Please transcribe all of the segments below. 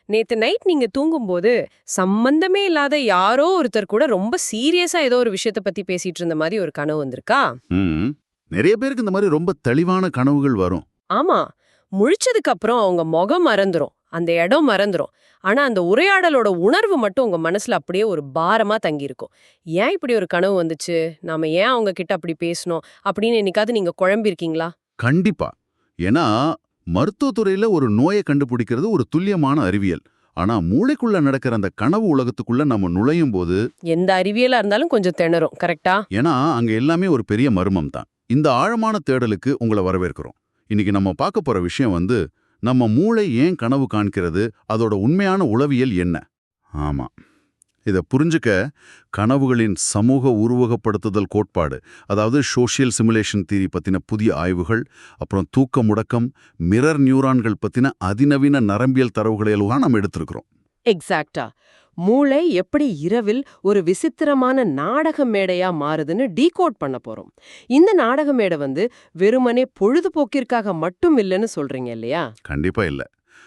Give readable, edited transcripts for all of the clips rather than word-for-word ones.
நேத்து நைட் நீங்க தூங்கும்போது சம்பந்தமே இல்லாத யாரோ ஒருத்தர் கூட ரொம்ப சீரியஸா ஏதோ ஒரு விஷயத்த பத்தி பேசிட்டு இருந்த மாதிரி ஒரு கனவு வந்திருக்கா? ம். நிறைய பேருக்கு இந்த மாதிரி ரொம்ப தெளிவான கனவுகள் வரும். ஆமா. முழிச்சதுக்கு அப்புறம் அவங்க முகம் மறந்துரும், அந்த இடம் மறந்துரும். ஆனா அந்த உரையாடலோட உணர்வு மட்டும் உங்க மனசுல அப்படியே ஒரு பாரமா தங்கியிருக்கும். ஏன் இப்படி ஒரு கனவு வந்துச்சு, நாம ஏன் அவங்க கிட்ட அப்படி பேசணும் அப்படின்னு என்னைக்காவது நீங்க குழம்பியிருக்கீங்களா? கண்டிப்பா. ஏன்னா, மருத்துவத்துறையில ஒரு நோயை கண்டுபிடிக்கிறது ஒரு துல்லியமான அறிவியல். ஆனா, மூளைக்குள்ள நடக்கிற அந்த கனவு உலகத்துக்குள்ள நம்ம நுழையும்போது, எந்த அறிவியலா இருந்தாலும் கொஞ்சம் திணறும், கரெக்ட்டா? ஏன்னா அங்க எல்லாமே ஒரு பெரிய மர்மம் தான். இந்த ஆழமான தேடலுக்கு உங்கள வரவேற்கிறோம். இன்னைக்கு நம்ம பார்க்க போற விஷயம் நம்ம மூளை ஏன் கனவு காண்கிறது, அதோட உண்மையான உளவியல் என்ன? ஆமா. இத புரிஞ்சுக்க கனவுகளின் சமூக உருவகப்படுத்துதல் கோட்பாடு, அதாவது சோஷியல் சிமுலேஷன் தியரி பத்தின புதிய ஆய்வுகள், அப்புறம் தூக்க முடக்கம், மிரர் நியூரான்கள் பத்தின அதிநவீன நரம்பியல் தரவுகளை எல்லாம் நம்ம எடுத்திருக்கிறோம். எக்ஸாக்ட்டா. மூளை எப்படி இரவில் ஒரு விசித்திரமான நாடக மேடையா மாறுதுன்னு டீகோட் பண்ண போறோம். இந்த நாடக மேடை வெறுமனே பொழுதுபோக்கிற்காக மட்டும் இல்லைன்னு சொல்றீங்க இல்லையா? கண்டிப்பா இல்ல.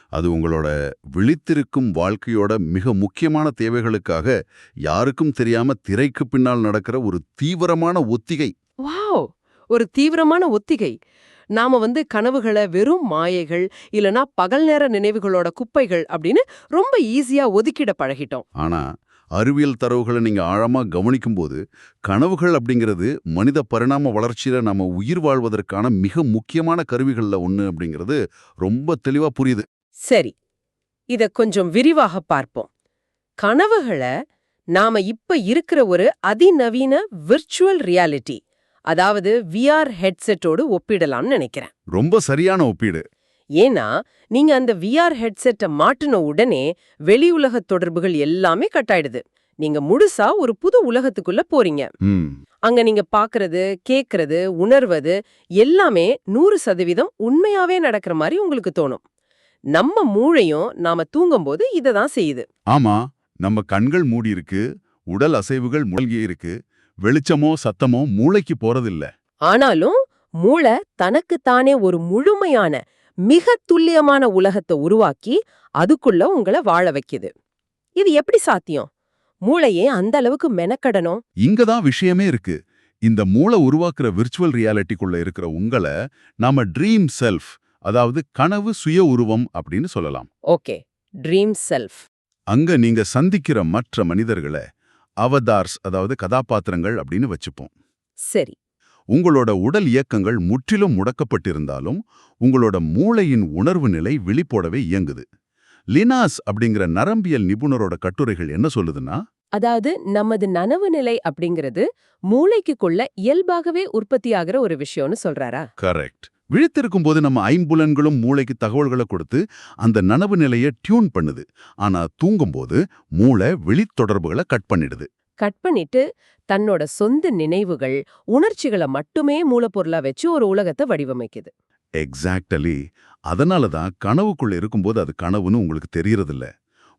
அது உங்களோட விழித்திருக்கும் வாழ்க்கையோட மிக முக்கியமான தேவைகளுக்காக யாருக்கும் தெரியாம திரைக்கு பின்னால் நடக்கிற ஒரு தீவிரமான ஒத்திகை. வாவ்! ஒரு தீவிரமான ஒத்திகை. நாம கனவுகள வெறும் மாயைகள் இல்லனா பகல் நேர நினைவுகளோட குப்பைகள் அப்படின்னு ரொம்ப ஈஸியா ஒதுக்கிட பழகிட்டோம். ஆனா, அறிவியல் தரவுகளை நீங்க ஆழமா கவனிக்கும்போது, கனவுகள் அப்படிங்கிறது மனித பரிணாம வளர்ச்சியில நம்ம உயிர் வாழ்வதற்கான மிக முக்கியமான கருவிகள்ல ஒண்ணு அப்படிங்கிறது ரொம்ப தெளிவா புரியுது. சரி, இத கொஞ்சம் விரிவாக பார்ப்போம். கனவுகள நாம இப்ப இருக்கிற ஒரு அதிநவீன விர்ச்சுவல் ரியாலிட்டி, அதாவது விஆர் ஹெட்செட்டோடு ஒப்பிடலாம்னு நினைக்கிறேன். ரொம்ப சரியான ஒப்பீடு. ஏன்னா நீங்க அந்த விஆர் ஹெட்செட்டை மாட்டின உடனே வெளி உலக தொடர்புகள் எல்லாமே கட் ஆயிடுது. நீங்க முழுசா ஒரு புது உலகத்துக்குள்ள போறீங்க. ம். அங்க நீங்க பாக்குறது, கேக்குறது, உணர்வது எல்லாமே 100% உண்மையாவே நடக்கிற மாதிரி உங்களுக்கு தோணும். நம்ம மூளையும் நாம தூங்கும்போது இத தான் செய்யுது. ஆமா, நம்ம கண்கள் மூடி இருக்கு, உடல் அசைவுகள் மூழ்கி இருக்கு, வெளிச்சமோ சத்தமோ மூளைக்கு போறதில்ல. ஆனாலும் மூளை தனக்குத்தானே ஒரு முழுமையான மிக துல்லியமான உலகத்தை உருவாக்கி அதுக்குள்ள உங்களை வாழ வைக்குது. இது எப்படி சாத்தியம்? மூளையே அந்த அளவுக்கு மெனக்கடணும். இங்க தான் விஷயமே இருக்கு. இந்த மூளை உருவாக்குற விர்ச்சுவல் ரியாலிட்டிக்குள்ள இருக்கிற உங்கள நாம ட்ரீம் செல்ஃப், அதாவது கனவு சுய உருவம் அப்படின்னு சொல்லலாம். Okay, dream self. அங்க நீங்க சந்திக்கிற மற்ற மனிதர்களை அவதார்ஸ், அதாவது கதாபாத்திரங்கள் அப்படின்னு வச்சுப்போம். சரி. உங்களோட உடல் இயக்கங்கள் முற்றிலும் முடக்கப்பட்டிருந்தாலும் உங்களோட மூளையின் உணர்வு நிலை விழிப்போடவே இயங்குது. லினாஸ் அப்படிங்கிற நரம்பியல் நிபுணரோட கட்டுரைகள் என்ன சொல்லுதுன்னா, அதாவது நமது நனவு நிலை அப்படிங்கிறது மூளைக்குள்ள இயல்பாகவே உற்பத்தியாகிற ஒரு விஷயம்னு சொல்றாரா? கரெக்ட். விழித்திருக்கும் போது நம்ம ஐம்புலன்களும் மூளைக்கு தகவல்களை கொடுத்து அந்த நனவு நிலையை டியூன் பண்ணுது. ஆனா தூங்கும்போது மூளை விழித்தொடர்புகளை கட் பண்ணிடுது. கட் பண்ணிட்டு தன்னோட சொந்த நினைவுகள், உணர்ச்சிகளை மட்டுமே மூலப்பொருளா வச்சு ஒரு உலகத்தை வடிவமைக்குது. எக்ஸாக்டலி. அதனால தான் கனவுக்குள்ள இருக்கும்போது அது கனவுன்னு உங்களுக்கு தெரியறதில்ல.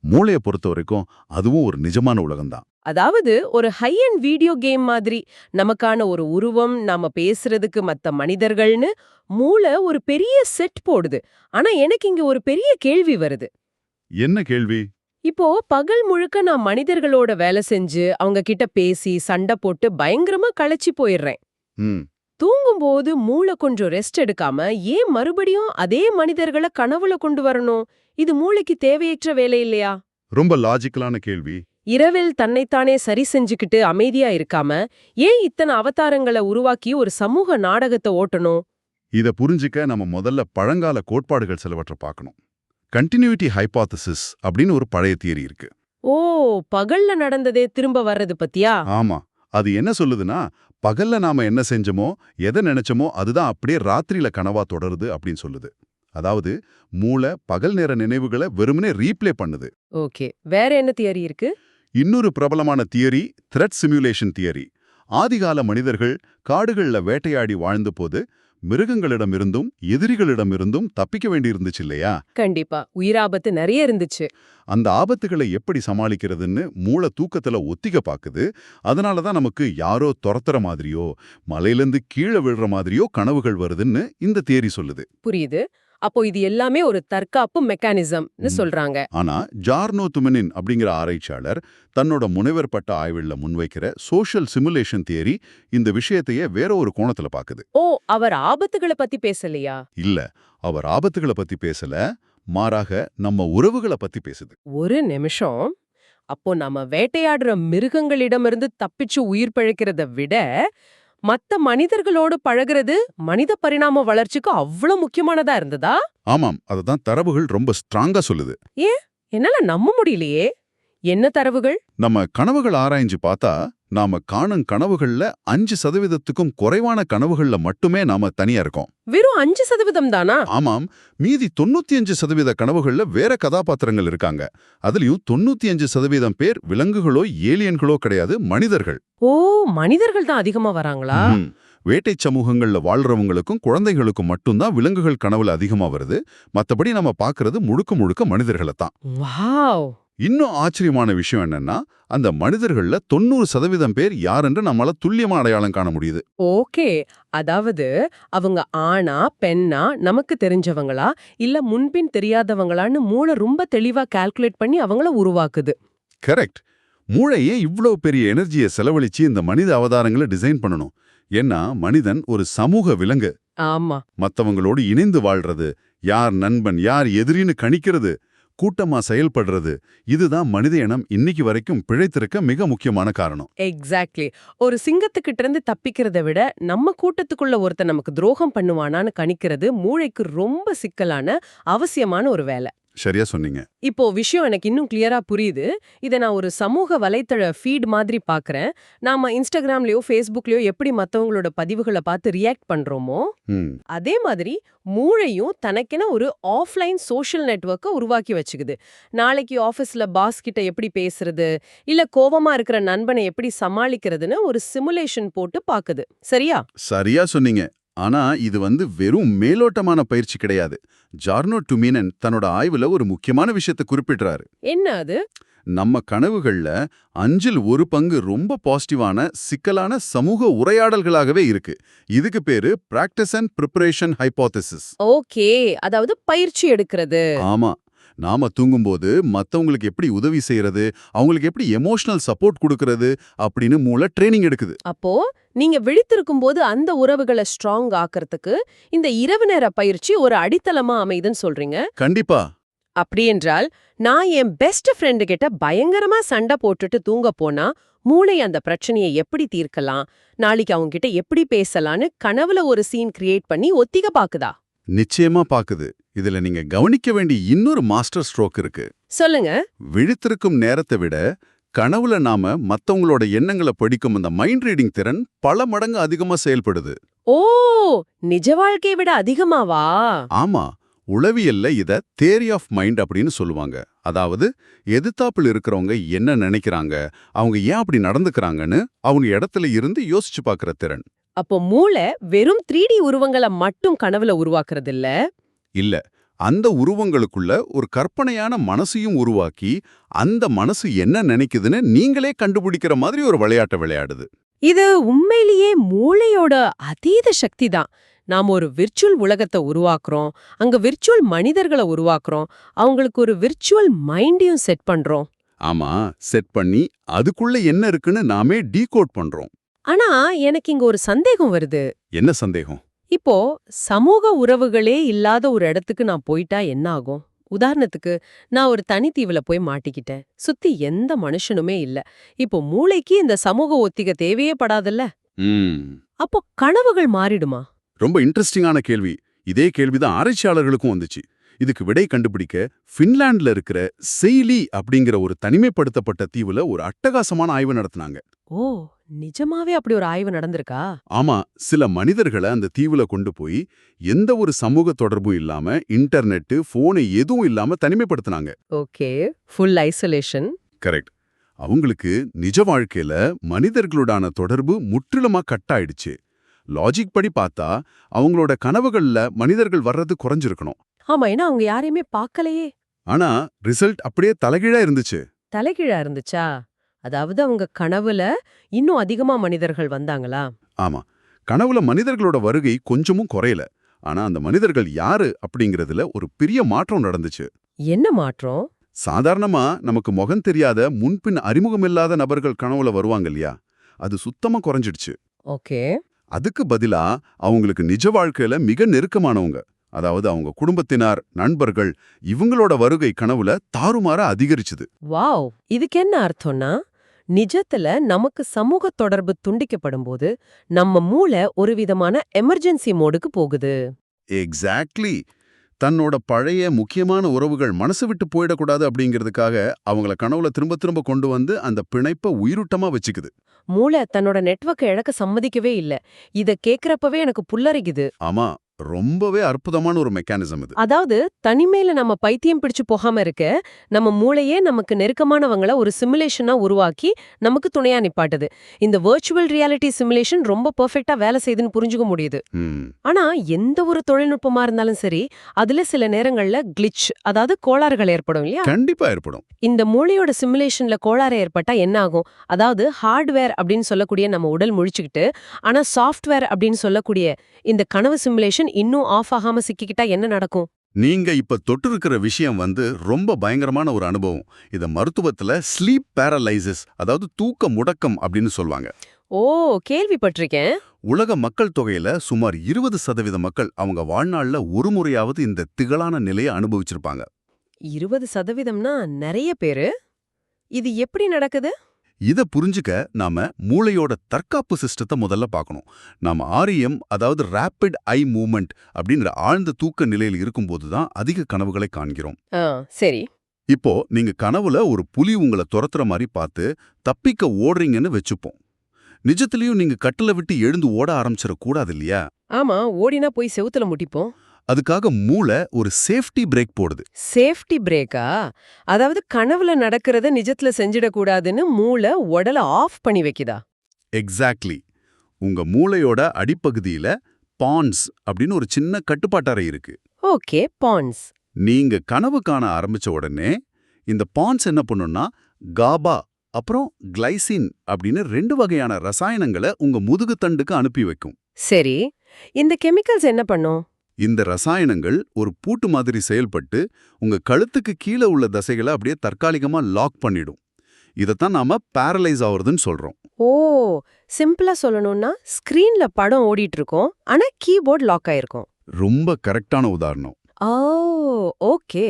மூளையை பொறுத்த வரைக்கும் அதுவும் ஒரு நிஜமான உலகம்தான். அதாவது ஒரு ஹை அண்ட் வீடியோ கேம் மாதிரி நமக்கான ஒரு உருவம், நாம பேசுறதுக்கு மத்த மனிதர்கள்னு மூளை ஒரு பெரிய செட் போடுது. ஆனா எனக்கு இங்க ஒரு பெரிய கேள்வி வருது. என்ன கேள்வி? இப்போ பகல் முழுக்க நான் மனிதர்களோட வேலை செஞ்சு அவங்க கிட்ட பேசி சண்டை போட்டு பயங்கரமா களைச்சி போயிடுறேன். ம். தூங்கும்போது மூளை கொஞ்சம் ரெஸ்ட் எடுக்காம ஏன் மறுபடியும் அதே மனிதர்களை கனவுல கொண்டு வரணும்? இது மூளைக்கு தேவையற்ற வேலை இல்லையா? ரொம்ப லாஜிக்கலான கேள்வி. இரவில் தன்னைத்தானே சரி செஞ்சுக்கிட்டு அமைதியா இருக்காம ஏன் இத்தனை அவதாரங்களை உருவாக்கி ஒரு சமூக நாடகத்தை ஓட்டணும்? இத புரிஞ்சுக்க நம்ம முதல்ல பழங்கால கோட்பாடுகள் சிலவற்றை பார்க்கணும். கண்டினியூட்டி ஹைபாத்தசிஸ் அப்படின்னு ஒரு பழைய தியரி இருக்கு. ஓ, பகல்ல நடந்ததே திரும்ப வர்றது பத்தியா? ஆமா. அது என்ன சொல்லுதுன்னா, பகல்ல நாம என்ன செஞ்சோமோ, எதை நினைச்சோமோ அதுதான் அப்படியே ராத்திரியில கனவா தொடருது அப்படின்னு சொல்லுது. அதாவது மூளை பகல் நேர நினைவுகளை வெறுமனே ரீப்ளே பண்ணுது. ஓகே, வேற என்ன தியரி இருக்கு? இன்னொரு பிரபலமான தியரி த்ரெட் சிமுலேஷன் தியரி. ஆதிகால மனிதர்கள் காடுகள்ல வேட்டையாடி வாழ்ந்தபோது மிருகங்களிடமிருந்தும் எதிரிகளிடமிருந்தும் தப்பிக்க வேண்டியிருந்துச்சு இல்லையா? கண்டிப்பா, உயிராபத்து நிறைய இருந்துச்சு. அந்த ஆபத்துகளை எப்படி சமாளிக்கிறதுன்னு மூளை தூக்கத்துல ஒத்திக பாக்குது. அதனால தான் நமக்கு யாரோ துரத்துற மாதிரியோ மலையிலேருந்து கீழே விழுற மாதிரியோ கனவுகள் வருதுன்னு இந்த தியரி சொல்லுது. புரியுது. அப்போ இது எல்லாமே ஒரு தற்காப்பு மெக்கானிசம்னு சொல்றாங்க. ஆனா ஜார்னோ துமெனின் அப்படிங்கிற ஆராய்ச்சியாளர் தன்னோட முனைவர் பட்ட ஆய்வுல முன்வைக்கிற சோஷியல் சிமுலேஷன் தியரி இந்த விஷயத்தையே வேற ஒரு கோணத்துல பாக்குது. ஓ, அவர் ஆபத்துகளை பத்தி பேசலையா? இல்ல, அவர் ஆபத்துகளை பத்தி பேசல, மாறாக நம்ம உறவுகளை பத்தி பேசுது. ஒரு நிமிஷம். அப்போ நம்ம வேட்டையாடுற மிருகங்களிடமிருந்து தப்பிச்சு உயிர் பிழைக்கிறத விட மத்த மனிதர்களோடு பழகுறது மனித பரிணாம வளர்ச்சிக்கு அவ்வளவு முக்கியமானதா இருந்ததா? ஆமாம், அததான் தரவுகள் ரொம்ப ஸ்ட்ராங்கா சொல்லுது. ஏன், என்னால நம்ப முடியலையே. என்ன தரவுகள்? நம்ம கனவுகள் ஆராய்ஞ்சு பார்த்தா நாம காணும் கனவுகள்ல 5%க்கும் குறைவான கனவுகள்ல மட்டுமே நாம தனியா இருக்கோம். வெறும் 5% தானா? ஆமாம், மீதி 95% கனவுகள்ல வேற கதாபாத்திரங்கள் இருக்காங்க. அதுலயும் 95% பேர் விலங்குகளோ ஏலியன்களோ கிடையாது, மனிதர்கள். ஓ, மனிதர்கள் தான் அதிகமா வராங்களா? வேட்டை சமூகங்கள்ல வாழ்றவங்களுக்கும் குழந்தைகளுக்கும் மட்டும்தான் விலங்குகள் கனவுல அதிகமா வருது. மத்தபடி நம்ம பாக்குறது முழுக்க முழுக்க மனிதர்களை தான். வாவ். இன்னும் ஆச்சரியமான விஷயம் என்னன்னா, அந்த மனிதர்கள்ல 90% பேர் யாரென்று நம்மளால துல்லியமா அடையாளம் காண முடியுது. ஓகே, அதாவது அவங்க ஆணா பெண்ணா, நமக்கு தெரிஞ்சவங்களா இல்ல முன்பின் தெரியாதவங்களான்னு மூளை ரொம்ப தெளிவா கால்குலேட் பண்ணி அவங்கள உருவாக்குது. கரெக்ட். மூளை ஏன் இவ்வளவு பெரிய எனர்ஜியை செலவழிச்சு இந்த மனித அவதாரங்களை டிசைன் பண்ணணும்? ஏன்னா மனிதன் ஒரு சமூக விலங்கு. ஆமா. மத்தவங்களோடு இணைந்து வாழ்றது, யார் நண்பன் யார் எதிரின்னு கணிக்கிறது, கூட்டமா செயல்படுறது, இதுதான் மனித இனம் இன்னைக்கு வரைக்கும் பிழைத்திருக்க மிக முக்கியமான காரணம். எக்ஸாக்ட்லி. ஒரு சிங்கத்துக்கிட்ட இருந்து தப்பிக்கிறத விட நம்ம கூட்டத்துக்குள்ள ஒருத்தன் நமக்கு துரோகம் பண்ணுவானான்னு கணிக்கிறது மூளைக்கு ரொம்ப சிக்கலான அவசியமான ஒரு வேலை. சரியா சொன்னீங்க. இப்போ விஷயம் எனக்கு இன்னும் கிளியரா புரியுது. இதை நான் ஒரு சமூக வலைத்தள ஃபீட் மாதிரி பார்க்கறேன். நாம இன்ஸ்டாகிராம்லயோ ஃபேஸ்புக்லயோ எப்படி மத்தவங்களோட பதிவுகளை பார்த்து ரியாக்ட் பண்றோமோ, அதே மாதிரி மூளையும் தனக்கென ஒரு ஆஃப்லைன் சோஷியல் நெட்வொர்க்கை உருவாக்கி வச்சுக்குது. நாளைக்கு ஆஃபீஸ்ல பாஸ் கிட்ட எப்படி பேசுறது, இல்ல கோவமா இருக்கிற நண்பனை எப்படி சமாளிக்கிறதுன்னு ஒரு சிமுலேஷன் போட்டு பாக்குது. சரியா? சரியா சொன்னீங்க. ஆனா இது வெறும் மேலோட்டமான பயிற்சி கிடையாது. ஜார்னோ டுமினன் தன்னோட ஆய்வுல ஒரு முக்கியமான விஷயத்தை குறிப்பிடுறாரு. என்ன அது? நம்ம கனவுகள்ல 1/5 ரொம்ப பாசிட்டிவான சிக்கலான சமூக உரையாடல்களாகவே இருக்கு. இதுக்கு பேரு practice and preparation hypothesis. Okay, அதாவது பயிற்சி எடுக்கிறது. ஆமா, நாம தூங்கும்போது மத்தவங்களுக்கு எப்படி உதவி செய்யறது, அவங்களுக்கு எப்படி எமோஷனல் சப்போர்ட் கொடுக்கறது அப்படின்னு மூளை ட்ரைனிங் எடுக்குது. அப்போ நீங்க விழித்திருக்கும் போது அந்த உறவுகளை ஸ்ட்ராங் ஆக்கிறதுக்கு இந்த இரவு நேர பயிற்சி ஒரு அடித்தளமா அமைதுன்னு சொல்றீங்க? கண்டிப்பா. அப்படி என்றால் நான் என் பெஸ்ட் ஃப்ரெண்டு கிட்ட பயங்கரமா சண்டை போட்டுட்டு தூங்க போனா மூளை அந்த பிரச்சனையை எப்படி தீர்க்கலாம், நாளைக்கு அவங்க கிட்ட எப்படி பேசலான்னு கனவுல ஒரு சீன் கிரியேட் பண்ணி ஒத்திக பாக்குதா? நிச்சயமா பாக்குது. இதுல நீங்க கவனிக்க வேண்டிய இன்னொரு மாஸ்டர் ஸ்ட்ரோக் இருக்கு. சொல்லுங்க. விழித்திருக்கும் நேரத்தை விட கனவுல நாம மத்தவங்களோட எண்ணங்களை படிக்கும் அந்த மைண்ட் ரீடிங் திறன் பல மடங்கு அதிகமா செயல்படுது. ஓ, நிஜ வாழ்க்கையை விட அதிகமாவா? ஆமா, உளவியல்ல இத தியரி ஆஃப் மைண்ட் அப்படின்னு சொல்லுவாங்க. அதாவது எதிர்த்தாப்புல இருக்கிறவங்க என்ன நினைக்கிறாங்க, அவங்க ஏன் அப்படி நடந்துக்கிறாங்கன்னு அவங்க இடத்துல இருந்து யோசிச்சு பார்க்கிற திறன். அப்போ மூளை வெறும் 3D உருவங்களை மட்டும் கனவுல உருவாக்குறது இல்ல. இல்ல, அந்த உருவங்களுக்குள்ள ஒரு கற்பனையான மனசையும் உருவாக்கி அந்த மனசு என்ன நினைக்குதுன்னு நீங்களே கண்டுபிடிக்கிற மாதிரி ஒரு விளையாட்டை விளையாடுது. இது உண்மையிலேயே மூளையோட அதீத சக்தி தான். நாம ஒரு விர்ச்சுவல் உலகத்தை உருவாக்குறோம், அங்க விர்ச்சுவல் மனிதர்களை உருவாக்குறோம், அவங்களுக்கு ஒரு விர்ச்சுவல் மைண்டையும் செட் பண்றோம். ஆமா, செட் பண்ணி அதுக்குள்ள என்ன இருக்குன்னு நாமே டீகோட் பண்றோம். ஆனா எனக்கு இங்க ஒரு சந்தேகம் வருது. என்ன சந்தேகம்? இப்போ சமூக உறவுகளே இல்லாத ஒரு இடத்துக்கு நான் போயிட்டா என்ன ஆகும்? உதாரணத்துக்கு நான் ஒரு தனித்தீவுல போய் மாட்டிக்கிட்டேன், சுத்தி எந்த மனுஷனுமே இல்ல. இப்போ மூளைக்கு இந்த சமூக ஒத்திகை தேவையே படாதல்ல. அப்போ கனவுகள் மாறிடுமா? ரொம்ப இன்ட்ரெஸ்டிங்கான கேள்வி. இதே கேள்விதான் ஆராய்ச்சியாளர்களுக்கும் வந்துச்சு. இதுக்கு விடை கண்டுபிடிக்க பின்லாண்ட்ல இருக்கிற செயிலி அப்படிங்கிற ஒரு தனிமைப்படுத்தப்பட்ட தீவுல ஒரு அட்டகாசமான ஆய்வு நடத்தினாங்க. ஓ, நிஜமாவே அப்படி ஒரு ஆய்வு நடந்திருக்கா? ஆமா, சில மனிதர்களை அந்த தீவுல கொண்டு போய் எந்த ஒரு சமூக தொடர்பும் இல்லாம இன்டர்நெட் போனை எதுவும் இல்லாம தனிமைப்படுத்தினாங்க. Okay, full isolation. கரெக்ட். அவங்களுக்கு நிஜ வாழ்க்கையில மனிதர்களுடான தொடர்பு முற்றிலுமா கட் ஆயிடுச்சு. லாஜிக் படி பார்த்தா அவங்களோட கனவுகள்ல மனிதர்கள் வர்றது குறைஞ்சிருக்கணும். ஆமா, ஏன்னா அவங்க யாரையுமே பார்க்கலையே. ஆனா ரிசல்ட் அப்படியே தலைகீழா இருந்துச்சு. தலைகீழா இருந்துச்சா? அதாவது அவங்க கனவுல இன்னும் அதிகமா மனிதர்கள் வந்தாங்களா? ஆமா, கனவுல மனிதர்களோட வருகை கொஞ்சமும் குறையல. ஆனா அந்த மனிதர்கள் யாரு அப்படிங்கறதுல ஒரு பெரிய மாற்றம் நடந்துச்சு. என்ன மாற்றம்? சாதாரணமா நமக்கு முகம் தெரியாத முன்பின் அறிமுகமில்லாத நபர்கள் கனவுல வருவாங்க இல்லையா, அது சுத்தமா குறைஞ்சிடுச்சு. ஓகே. அதுக்கு பதிலா அவங்களுக்கு நிஜ வாழ்க்கையில மிக நெருக்கமானவங்க, அதாவது அவங்க குடும்பத்தினார், நண்பர்கள், இவங்களோட வருகை கனவுல தாறுமாற அதிகரிச்சுது. வாவ்! இதுக்கு என்ன அர்த்தம்னா, நிஜத்துல நமக்கு சமூக தொடர்பு துண்டிக்கப்படும்போது நம்ம மூளை ஒரு விதமான எமர்ஜென்சி மோடுக்கு போகுது. எக்ஸாக்ட்லி. தன்னோட பழைய முக்கியமான உறவுகள் மனசு விட்டு போயிடக்கூடாது அப்படிங்கிறதுக்காக அவங்கள கனவுல திரும்ப திரும்ப கொண்டு வந்து அந்த பிணைப்பை உயிரோட்டமா வச்சுக்குது. மூளை தன்னோட நெட்வொர்க்கை இழக்க சம்மதிக்கவே இல்ல. இத கேக்குறப்பவே எனக்கு புல்லரிக்குது. ஆமா, ரொம்பவே அற்புதமான ஒரு மெக்கானிசம் இது. அதாவது தனிமையில நம்ம பைத்தியம் பிடிச்சு போகாம இருக்க, நம்ம மூளையே நமக்கு நெருக்கமானவங்கள ஒரு சிமுலேஷனா உருவாக்கி நமக்கு துணையா நிப்பாட்டுது. இந்த வர்ச்சுவல் ரியாலிட்டி சிமுலேஷன் ரொம்ப பெர்ஃபெக்ட்டா வேலை செய்யுதுன்னு புரிஞ்சுக்க முடியுது. ம். ஆனா எந்த ஒரு தொழில்நுட்பமா இருந்தாலும் சரி, அதுல சில நேரங்கள்ல கிளிச், அதாவது கோளாறுகள் ஏற்படும் இல்லையா? கண்டிப்பா ஏற்படும். இந்த மூளையோட சிமுலேஷன்ல கோளாறு ஏற்பட்டா என்ன ஆகும்? அதாவது ஹார்ட்வேர் அப்படின்னு சொல்லக்கூடிய நம்ம உடல் முழிச்சுக்கிட்டு, ஆனா சாஃப்ட்வேர் அப்படின்னு சொல்லக்கூடிய இந்த கனவு சிமுலேஷன் இன்னும் ஆஃப் ஆகாம சிக்கிக்கிட்டா என்ன நடக்கும்? நீங்க இப்ப தொட்டிருக்கிற விஷயம் ரொம்ப பயங்கரமான ஒரு அனுபவம். இத மருத்துவத்துல ஸ்லீப் பேரலைசிஸ், அதாவது தூக்க முடக்கம் அப்படின்னு சொல்வாங்க. ஓ, கேள்விப்பட்டிருக்கேன். உலக மக்கள் தொகையில சுமார் 20% மக்கள் அவங்க வாழ்நாள்ல ஒரு முறையாவது இந்த திகழான நிலையை அனுபவிச்சிருப்பாங்க. 20%னா நிறைய பேரு. இது எப்படி நடக்குது? இத புரிஞ்சுக்க நாம மூளையோட தற்காப்பு சிஸ்டத்தை முதல்ல பார்க்கணும். நாம REM, அதாவது ரேபிட் ஐ மூவ்மெண்ட் அப்படிங்கிற ஆழ்ந்த தூக்க நிலையில் இருக்கும்போது தான் அதிக கனவுகளை காண்கிறோம். சரி. இப்போ நீங்க கனவுல ஒரு புலி உங்களை துரத்துற மாதிரி பார்த்து தப்பிக்க ஓடுறீங்கன்னு வச்சுப்போம். நிஜத்திலயும் நீங்க கட்டில விட்டு எழுந்து ஓட ஆரம்பிச்சிட கூடாது இல்லையா? ஆமா, ஓடினா போய் செவுத்துல முட்டிப்போம். அதுக்காக மூளை ஒரு சேஃப்டி பிரேக் போடுது. சேஃப்டி பிரேக்கா? அதாவது கனவுல நடக்கிறத நிஜத்துல செஞ்சிடக்கூடாதுன்னு மூளை உடல ஆஃப் பண்ணி வைக்குதா? எக்ஸாக்ட்லி. உங்க மூளையோட அடிப்பகுதியில பான்ஸ் அப்படின்னு ஒரு சின்ன கட்டுப்பாட்டறை இருக்கு. ஓகே, பான்ஸ். நீங்க கனவு காண ஆரம்பிச்ச உடனே இந்த பான்ஸ் என்ன பண்ணும்னா காபா அப்புறம் கிளைசின் அப்படின்னு 2 வகையான ரசாயனங்களை உங்க முதுகுத்தண்டுக்கு அனுப்பி வைக்கும். சரி, இந்த கெமிக்கல்ஸ் என்ன பண்ணும்? இந்த ரசாயனங்கள் ஒரு பூட்டு மாதிரி செயல்பட்டு உங்க கழுத்துக்கு கீழே உள்ள தசைகளை அப்படியே தற்காலிகமா லாக் பண்ணிடும். இதைத்தான் நாம பேரலைஸ் ஆகுறதுன்னு சொல்றோம். ஓ, சிம்பிளா சொல்லணும்னா ஸ்கிரீன்ல படம் ஓடிட்டு இருக்கும், ஆனா கீபோர்ட் லாக் ஆயிருக்கும். ரொம்ப கரெக்டான உதாரணம். ஓ, ஓகே.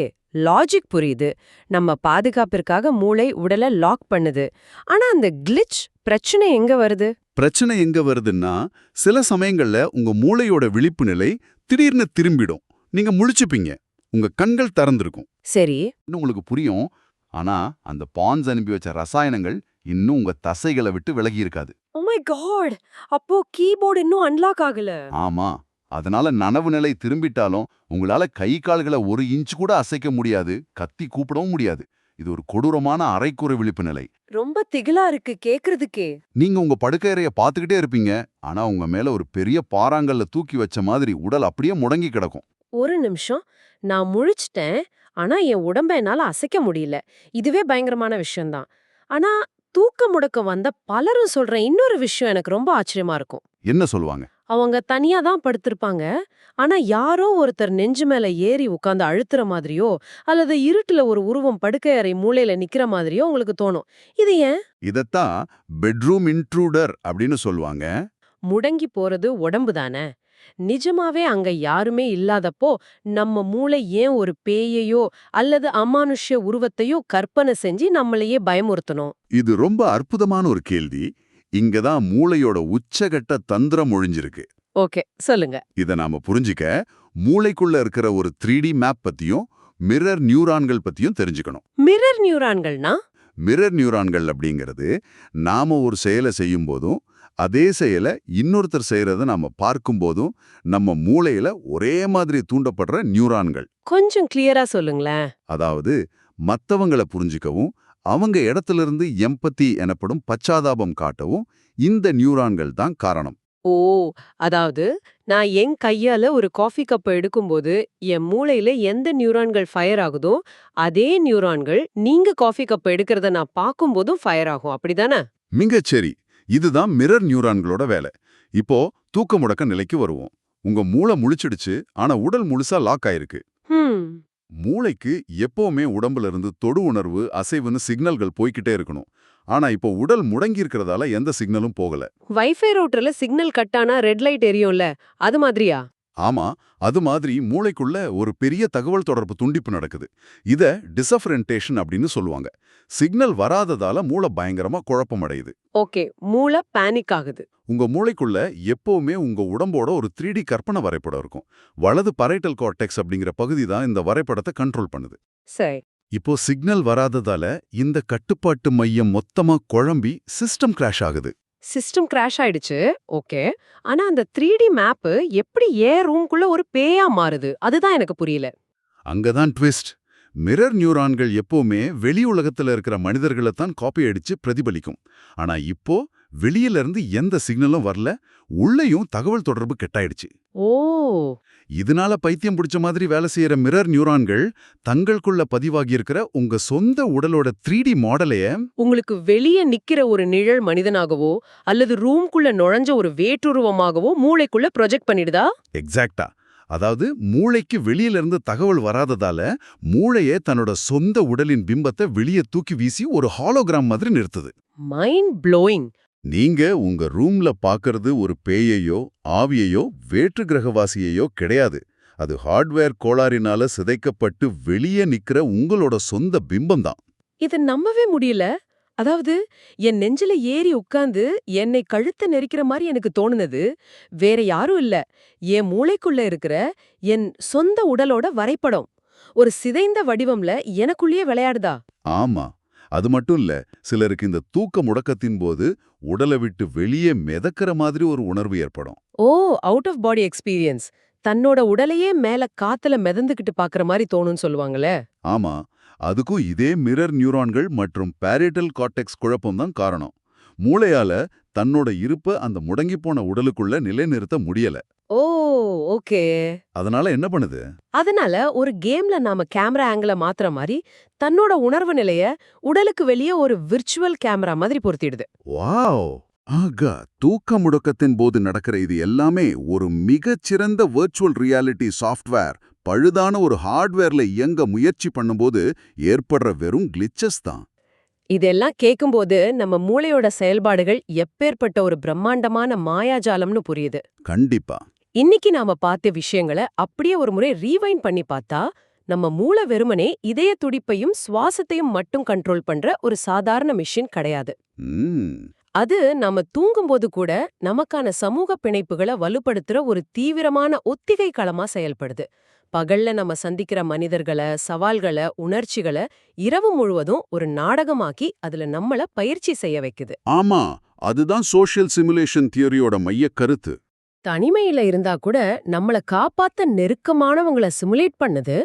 லாஜிக் புரியுது. நம்ம பாதுகாப்பிற்காக மூளை உடலை லாக் பண்ணுது. ஆனா அந்த கிளிச் பிரச்சனை எங்க வருது? பிரச்சனை எங்க வருதுன்னா, சில சமயங்கள்ல உங்க மூளையோட விழிப்பு நிலை திடீர்னு திரும்பிடும். நீங்க முழிச்சுப்பீங்க, உங்க கண்கள் திறந்திருக்கும். சரி. இன்னும் உங்களுக்கு புரியும். ஆனா அந்த பான்ஸ் அனுப்பி வச்ச ரசாயனங்கள் இன்னும் உங்க தசைகளை விட்டு விலகி இருக்காது. Oh my god! அப்போ கீபோர்ட் இன்னும் அன்லாக் ஆகல. ஆமா. அதனால நனவு நிலை திரும்பிட்டாலும் உங்களால கை கால்களை 1 இன்ச் கூட அசைக்க முடியாது, கத்தி கூப்பிடவும் முடியாது. இது ஒரு கொடூரமான அரைக்குறை விழிப்பு நிலை. ரொம்ப திகிலா இருக்கு கேக்குறதுக்கே. நீங்க உங்க படுக்கையறைய பார்த்துக்கிட்டே இருப்பீங்க, ஆனா உங்க மேல ஒரு பெரிய பாறாங்கல்ல தூக்கி வச்ச மாதிரி உடல் அப்படியே முடங்கி கிடக்கும். ஒரு நிமிஷம், நான் முழிச்சிட்டேன், ஆனா என் உடம்ப என்னால அசைக்க முடியல. இதுவே பயங்கரமான விஷயம்தான். ஆனா தூக்க முடக்கம் வந்த பலரும் சொல்ற இன்னொரு விஷயம் எனக்கு ரொம்ப ஆச்சரியமா இருக்கும். என்ன சொல்லுவாங்க? அவங்க தனியா தான் படுத்திருப்பாங்க, ஆனா யாரோ ஒருத்தர் நெஞ்சு மேல ஏறி உட்கார்ந்து அழுத்துற மாதிரியோ, அல்லது இருட்டுல ஒரு உருவம் படுக்கை அறை மூலையில நிக்கிற மாதிரியோ உங்களுக்கு தோணும். இது ஏன்? இதத்தான் பெட்ரூம் இன்ட்ரூடர் அப்படின்னு சொல்லுவாங்க. முடங்கி போறது உடம்பு தானே. நிஜமாவே அங்க யாருமே இல்லாதப்போ நம்ம மூளை ஏன் ஒரு பேயையோ அல்லது அமானுஷ்ய உருவத்தையோ கற்பனை செஞ்சு நம்மளையே பயமுறுத்தணும்? இது ரொம்ப அற்புதமான ஒரு கேள்வி. இங்கதான் மூளையோட உச்சகட்ட தந்திரம் ஒழிஞ்சிருக்கு. ஓகே, சொல்லுங்க. இத நாம புரிஞ்சிக்க மூளைக்குள்ள இருக்கிற ஒரு 3D மேப் பத்தியும் மிரர் நியூரான்கள் பத்தியும் தெரிஞ்சுக்கணும். மிரர் நியூரான்கள்னா? மிரர் நியூரான்கள் அப்படிங்கிறது நாம ஒரு செயலை செய்யும் போதும் அதே செயலை இன்னொருத்தர் செய்யறத நாம பார்க்கும் போதும் நம்ம மூளையில ஒரே மாதிரி தூண்டப்படுற நியூரான்கள். கொஞ்சம் கிளியரா சொல்லுங்களேன். அதாவது மத்தவங்கள புரிஞ்சுக்கவும் அவங்க இடத்திலிருந்து எம்பத்தி எனப்படும் பச்சாதாபம் காட்டவும் இந்த நியூரான்கள் தான் காரணம். ஓ, அதாவது நான் என் கையால ஒரு காஃபி கப்பை எடுக்கும்போது என் மூளையில எந்த நியூரான்கள் ஃபயர் ஆகுதோ அதே நியூரான்கள் நீங்க காஃபி கப்பை எடுக்கிறத நான் பார்க்கும்போதும் ஃபயர் ஆகும், அப்படிதானே? மிகச்சரி. இதுதான் மிரர் நியூரான்களோட வேலை. இப்போ தூக்க முடக்க நிலைக்கு வருவோம். உங்க மூளை முழிச்சிடுச்சு, ஆனா உடல் முழுசா லாக் ஆயிருக்கு. ஹம். மூளைக்கு எப்பவுமே உடம்புல இருந்து தொடு உணர்வு, அசைவுன்னு சிக்னல்கள் போய்க்கிட்டே இருக்கணும். ஆனா இப்போ உடல் முடங்கி இருக்கிறதால எந்த சிக்னலும் போகல. வைஃபை ரூட்டர்ல சிக்னல் கட் ஆனா ரெட் லைட் எரியும்ல, அது மாதிரியா? ஆமா, அது மாதிரி மூளைக்குள்ள ஒரு பெரிய தகவல் தொடர்பு துண்டிப்பு நடக்குது. இத டிசஃபரன்டேஷன் அப்படின்னு சொல்லுவாங்க. சிக்னல் வராததால மூளை பயங்கரமா குழப்பமடையுது. ஓகே, மூளை பேனிக் ஆகுது. உங்க மூளைக்குள்ள எப்பவுமே உங்க உடம்போட ஒரு 3D கற்பனை வரைபடம் இருக்கும். வலது பரைட்டல் கார்டெக்ஸ் அப்படிங்கிற பகுதி தான் இந்த வரைபடத்தை கண்ட்ரோல் பண்ணுது. சரி. இப்போ சிக்னல் வராததால இந்த கட்டுப்பாட்டு மையம் மொத்தமா குழம்பி சிஸ்டம் கிராஷ் ஆகுது. சிஸ்டம் கிராஷ் ஆயிடுச்சு. ஓகே. ஆனா அந்த 3D மேப் எப்படி ஏன் ரூம்குள்ள ஒரு பேயா மாறுது? அதுதான் எனக்கு புரியல. அங்கதான் ட்விஸ்ட். மிரர் நியூரான்கள் எப்பவுமே வெளி உலகத்துல இருக்கிற மனிதர்களை தான் காப்பி அடிச்சு பிரதிபலிக்கும். ஆனா இப்போ வெளியில இருந்து எந்த சிக்னலும் வரல, உள்ளேயும் தகவல் தொடர்பு கெட்டாயிடுச்சு. ஓ, இதனால பைத்தியம் பிடிச்ச மாதிரி வேலை செய்யற மிரர் நியூரான்கள் தங்களுக்குள்ள பதிவாகியிருக்கிற உங்க சொந்த உடலோட 3D மாடலைய உங்களுக்கு வெளியே நிக்கிற ஒரு நிழல் மனிதனாகவோ அல்லது ரூம்குள்ள நுழைஞ்ச ஒரு வேற்றுருவமாகவோ மூளைக்குள்ள ப்ரொஜெக்ட் பண்ணிடுதா? எக்ஸாக்டா. அதாவது மூளைக்கு வெளியில இருந்து தகவல் வராததால மூளையே தன்னோட சொந்த உடலின் பிம்பத்தை வெளியே தூக்கி வீசி ஒரு ஹாலோகிராம் மாதிரி நிறுத்துது. Mind blowing. நீங்க உங்க ரூம்ல பாக்குறது ஒரு பேயையோ ஆவியையோ வேற்று கிரகவாசியையோ கிடையாது. அது ஹார்ட்வேர் கோளாறினால சிதைக்கப்பட்டு வெளியே நிக்கிற உங்களோட சொந்த பிம்பம் தான். இத நம்பவே முடியல. அதாவது என் நெஞ்சில ஏறி உட்கார்ந்து என்னை கழுத்த நெரிக்கிற மாதிரி எனக்கு தோணுனது வேற யாரும் இல்ல, என் மூளைக்குள்ள இருக்கிற என் சொந்த உடலோட வரைபடம் ஒரு சிதைந்த வடிவம்ல எனக்குள்ளேயே விளையாடுதா? ஆமா, அது மட்டும் இல்ல, சிலருக்கு இந்த தூக்க முடக்கத்தின் போது உடலை விட்டு வெளியே மிதக்கிற மாதிரி ஒரு உணர்வு ஏற்படும். ஓ, அவுட் ஆஃப் பாடி எக்ஸ்பீரியன்ஸ். தன்னோட உடலையே மேல காத்துல மிதந்துகிட்டு பாக்குற மாதிரி தோணும்னு சொல்லுவாங்களே. ஆமா, அதுக்கும் இதே மிரர் நியூரான்கள் மற்றும் பேரிட்டல் கார்டெக்ஸ் குழப்பம்தான் காரணம். மூளையால தன்னோட இருப்ப அந்த முடங்கிப்போன உடலுக்குள்ள நிலைநிறுத்த முடியல. ஓ, ஓகே. அதனால என்ன பண்ணுது? அதனால ஒரு கேம்ல நாம கேமரா ஆங்கிள மாத்துற மாதிரி தன்னோட உணர்வு நிலைய உடலுக்கு வெளியே ஒரு விர்ச்சுவல் கேமரா மாதிரி பொருத்திடுது. வாவ்! ஆகா, தூக்க முடக்கத்தின் போது நடக்கிற இது எல்லாமே ஒரு மிகச்சிறந்த வர்ச்சுவல் ரியாலிட்டி சாஃப்ட்வேர் பழுதான ஒரு ஹார்ட்வேர்ல இயங்க முயற்சி பண்ணும்போது ஏற்படுற வெறும் கிளிச்சஸ் தான். இதெல்லாம் கேக்கும்போது நம்ம மூளையோட செயல்பாடுகள் எப்பேற்பட்ட ஒரு பிரம்மாண்டமான மாயாஜாலம்னு புரியுது. கண்டிப்பா. இன்னைக்கு நாம பார்த்த விஷயங்களை அப்படியே ஒரு முறை ரீவைண்ட் பண்ணி பார்த்தா நம்ம மூளை வெறுமனே இதய துடிப்பையும் சுவாசத்தையும் மட்டும் கண்ட்ரோல் பண்ற ஒரு சாதாரண மிஷின் கிடையாது. ம், அது நாம தூங்கும்போது கூட நமக்கான சமூக பிணைப்புகளை வலுப்படுத்துற ஒரு தீவிரமான ஒத்திகை களமா செயல்படுது. பகல்ல நம்ம சந்திக்கிற மனிதர்களை, சவால்களை, உணர்ச்சிகளை இரவு முழுவதும் ஒரு நாடகமாக்கி அதுல நம்மள பயிற்சி செய்ய வைக்குது. ஆமா, அதுதான் சோஷியல் சிமுலேஷன் தியரியோட மைய கருத்து. தனிமையில இருந்தா கூட நம்மள காப்பாத்த நெருக்கமானவங்கள சிமுலேட் பண்ணுது.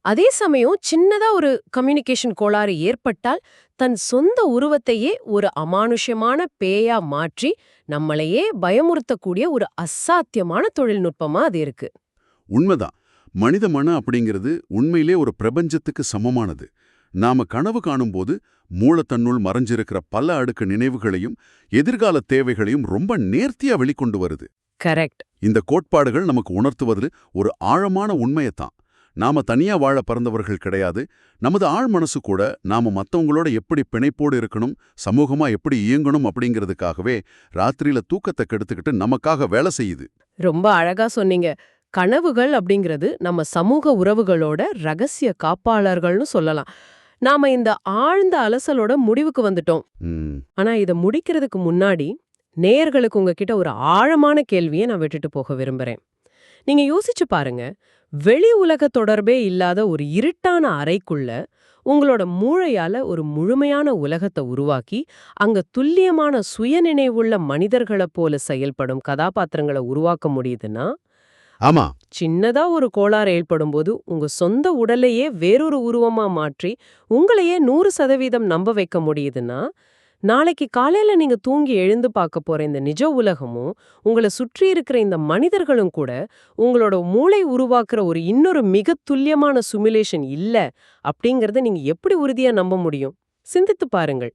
அதே சமயம் சின்னதா ஒரு கம்யூனிகேஷன் கோளாறு ஏற்பட்டால் தன் சொந்த உருவத்தையே ஒரு அமானுஷ்யமான பேயா மாற்றி நம்மளையே பயமுறுத்தக்கூடிய ஒரு அசாத்தியமான தொழில்நுட்பமா அது இருக்கு. உண்மைதான். மனித மனம் அப்படிங்கிறது உண்மையிலே ஒரு பிரபஞ்சத்துக்கு சமமானது. நாம கனவு காணும்போது மூளை தன்னுள் மறைஞ்சிருக்கிற பல அடுக்கு நினைவுகளையும் எதிர்கால தேவைகளையும் ரொம்ப நேர்த்தியா வெளிக்கொண்டு வருது. கரெக்ட். இந்த கோட்பாடுகள் நமக்கு உணர்த்துவது ஒரு ஆழமான உண்மையத்தான். நாம தனியா வாழ பிறந்தவர்கள் கிடையாது. நமது ஆழ் மனசு கூட நாம மத்தவங்களோட எப்படி பிணைப்போடு இருக்கணும், சமூகமா எப்படி இயங்கணும் அப்படிங்கிறதுக்காகவே ராத்திரியில தூக்கத்தை கெடுத்துக்கிட்டு நமக்காக வேலை செய்யுது. ரொம்ப அழகா சொன்னீங்க. கனவுகள் அப்படிங்கிறது நம்ம சமூக உறவுகளோட ரகசிய காப்பாளர்கள்னு சொல்லலாம். நாம இந்த ஆழ்ந்த அலசலோட முடிவுக்கு வந்துட்டோம். ம், ஆனா இத முடிக்கிறதுக்கு முன்னாடி நேயர்களுக்கு உங்ககிட்ட ஒரு ஆழமான கேள்வியை நான் விட்டுட்டு போக விரும்புறேன். நீங்க யோசிச்சு பாருங்க, வெளி உலக தொடர்பே இல்லாத ஒரு இருட்டான அறைக்குள்ள உங்களோட மூளையால ஒரு முழுமையான உலகத்தை உருவாக்கி அங்க துல்லியமான சுயநினைவுள்ள மனிதர்களைப் போல செயல்படும் கதாபாத்திரங்களை உருவாக்க முடியுதுன்னா, ஆமா, சின்னதா ஒரு கோளாறு ஏற்படும்போது உங்க சொந்த உடலையே வேறொரு உருவமா மாற்றி உங்களையே 100% நம்ப வைக்க முடியுதுன்னா, நாளைக்கு காலையில நீங்க தூங்கி எழுந்து பார்க்க போற இந்த நிஜ உலகமும் உங்களை சுற்றி இருக்கிற இந்த மனிதர்களும் கூட உங்களோட மூளை உருவாக்குற ஒரு இன்னொரு மிக துல்லியமான சிமுலேஷன் இல்ல அப்படிங்கறத நீங்க எப்படி உறுதியா நம்ப முடியும்? சிந்தித்து பாருங்கள்.